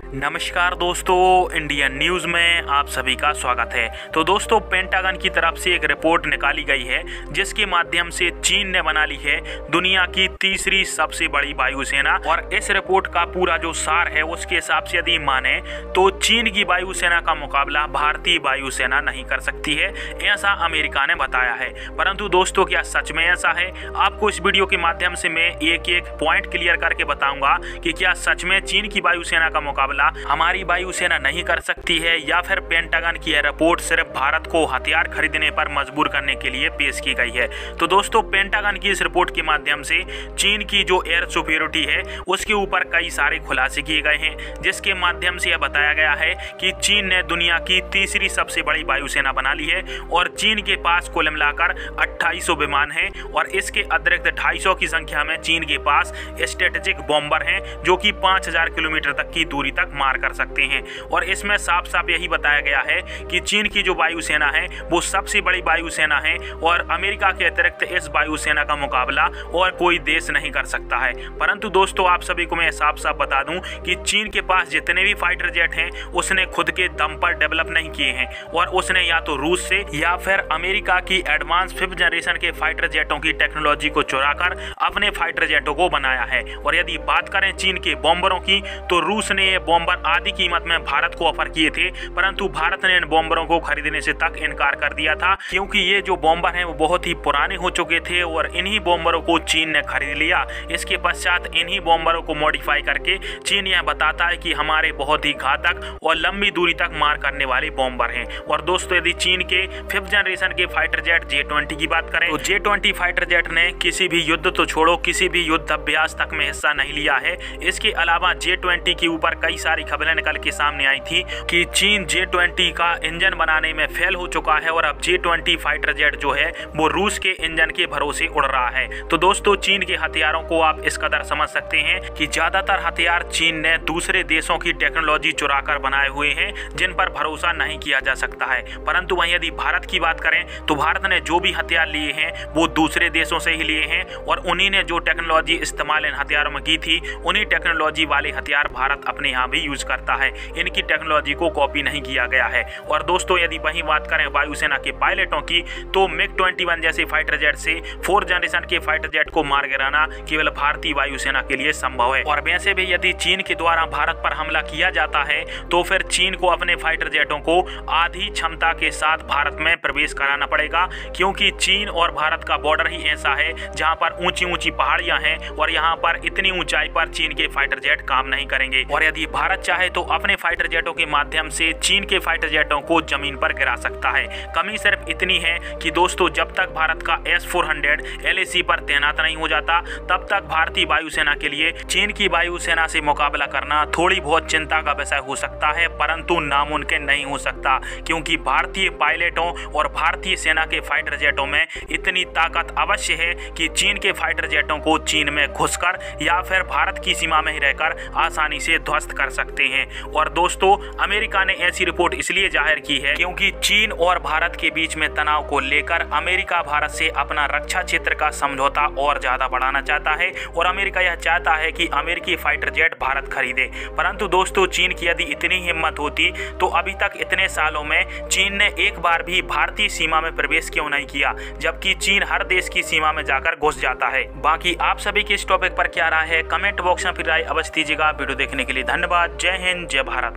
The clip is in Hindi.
नमस्कार दोस्तों, इंडियन न्यूज़ में आप सभी का स्वागत है। तो दोस्तों, पेंटागन की तरफ से एक रिपोर्ट निकाली गई है जिसके माध्यम से चीन ने बना ली है दुनिया की तीसरी सबसे बड़ी वायुसेना। और इस रिपोर्ट का पूरा जो सार है उसके हिसाब से यदि माने तो चीन की वायुसेना का मुकाबला भारतीय वायुसेना नहीं कर सकती है, ऐसा अमेरिका ने बताया है। परंतु दोस्तों, क्या सच में ऐसा है? आपको इस वीडियो के माध्यम से मैं एक एक पॉइंट क्लियर करके बताऊंगा कि क्या सच में चीन की वायुसेना का मुकाबला हमारी वायुसेना नहीं कर सकती है, या फिर पेंटागन की यह रिपोर्ट सिर्फ भारत को हथियार खरीदने पर मजबूर करने के लिए पेश की गई है। तो दोस्तों, पेंटागन की इस रिपोर्ट के माध्यम से चीन की जो एयर सुपीरियरिटी है उसके ऊपर कई सारे खुलासे किए गए हैं, जिसके माध्यम से यह बताया गया है कि चीन ने दुनिया की तीसरी सबसे बड़ी वायुसेना बना ली है और चीन के पास कुल मिलाकर 2800 विमान हैं और इसके अतिरिक्त 250 की संख्या में चीन के पास स्ट्रेटेजिक बॉम्बर हैं जो कि 5000 किलोमीटर तक की दूरी तक मार कर सकते हैं। और इसमें साफ साफ यही बताया गया है कि चीन की जो वायुसेना है वो सबसे बड़ी वायुसेना है और अमेरिका के अतिरिक्त इस वायुसेना का मुकाबला और कोई देश नहीं कर सकता है। परंतु दोस्तों, आप सभी को मैं साफ साफ बता दूं कि चीन के पास जितने भी फाइटर जेट हैं उसने खुद के दम पर डेवलप नहीं किए हैं और उसने या तो रूस से या फिर अमेरिका की एडवांस 5th जनरेशन के फाइटर जेटों की टेक्नोलॉजी को चुराकर अपने फाइटर जेटों को बनाया है। और यदि बात करें चीन के बॉम्बरों की, तो रूस ने ये बॉम्बर आधी कीमत में भारत को ऑफर किए थे, परंतु भारत ने इन बॉम्बरों को खरीदने से तक इनकार कर दिया था, क्योंकि ये जो बॉम्बर हैं वो बहुत ही पुराने हो चुके थे और इन्हीं बॉम्बरों को चीन ने खरीद लिया। इसके पश्चात इन्हीं बॉम्बरों को मॉडिफाई करके चीन यह बताता है कि हमारे बहुत ही घातक और लंबी दूरी तक मार करने वाले बॉम्बर हैं। और दोस्तों, यदि चीन के 5th जनरेशन के फाइटर जेट J-20 की बात करें तो J-20 फाइटर जेट ने किसी भी युद्ध तो छोड़ो, किसी भी युद्ध अभ्यास तक में हिस्सा नहीं लिया है। इसके अलावा J-20 के ऊपर कई सारी खबरें निकल के सामने आई थी कि चीन J-20 का इंजन बनाने में फेल हो चुका है और अब J-20 फाइटर जेट जो है वो रूस के इंजन के भरोसे उड़ रहा है। तो दोस्तों, चीन के हथियारों को आप इस कदर समझ सकते हैं कि ज्यादातर हथियार चीन ने दूसरे देशों की टेक्नोलॉजी चुरा कर बनाए हुए हैं जिन पर भरोसा नहीं किया जा सकता है। परंतु वहीं यदि भारत की बात करें तो भारत ने जो भी हथियार लिए हैं वो दूसरे देशों से ही लिए हैं और उन्हीं ने जो टेक्नोलॉजी इस्तेमाल इन हथियारों में की थी उन्हीं टेक्नोलॉजी वाले हथियार भारत अपने यहाँ भी यूज करता है। इनकी टेक्नोलॉजी को कॉपी नहीं किया गया है। और दोस्तों, यदि वहीं बात करें वायुसेना के पायलटों की, तो MiG-21 जैसे फाइटर जेट से 4th जनरेशन के फाइटर जेट को मार गिराना केवल भारतीय वायुसेना के लिए संभव है। और वैसे भी यदि चीन के द्वारा भारत पर हमला किया जाता है तो फिर चीन को अपने फाइटर जेटों को आधी क्षमता के साथ भारत में प्रवेश कराना पड़ेगा, क्योंकि चीन और भारत का बॉर्डर ही ऐसा है जहां पर ऊंची ऊंची पहाड़ियां हैं और यहां पर इतनी ऊंचाई पर चीन के फाइटर जेट काम नहीं करेंगे। और यदि भारत चाहे तो अपने फाइटर जेटों के माध्यम से चीन के फाइटर जेटों को जमीन पर गिरा सकता है। कमी सिर्फ इतनी है कि दोस्तों, जब तक भारत का S-400 LAC पर तैनात नहीं हो जाता तब तक भारतीय वायुसेना के लिए चीन की वायुसेना से मुकाबला करना थोड़ी बहुत चिंता का विषय हो सकता है, परंतु नामुमकिन नहीं हो सकता, क्योंकि भारतीय पायलटों और भारतीय सेना के फाइटर जेटों में इतनी ताकत अवश्य है कि चीन के फाइटर जेटों को चीन में घुसकर या फिर भारत की सीमा में ही रहकर आसानी से ध्वस्त कर सकते हैं। और दोस्तों, अमेरिका ने ऐसी रिपोर्ट इसलिए जाहिर की है क्योंकि चीन और भारत के बीच में तनाव को लेकर अमेरिका भारत से अपना रक्षा क्षेत्र का समझौता और ज्यादा बढ़ाना चाहता है और अमेरिका यह चाहता है कि अमेरिकी फाइटर जेट भारत खरीदे। परंतु दोस्तों, चीन की यदि इतनी हिम्मत होती तो अभी तक इतने सालों में चीन ने एक बार भी भारतीय सीमा में प्रवेश क्यों नहीं किया, जबकि चीन हर देश की सीमा में जाकर घुस जाता है। बाकी आप सभी की इस टॉपिक पर क्या राय है, कमेंट बॉक्स में फिर राय अवश्य दीजिएगा। वीडियो देखने के लिए धन्यवाद। जय हिंद, जय भारत।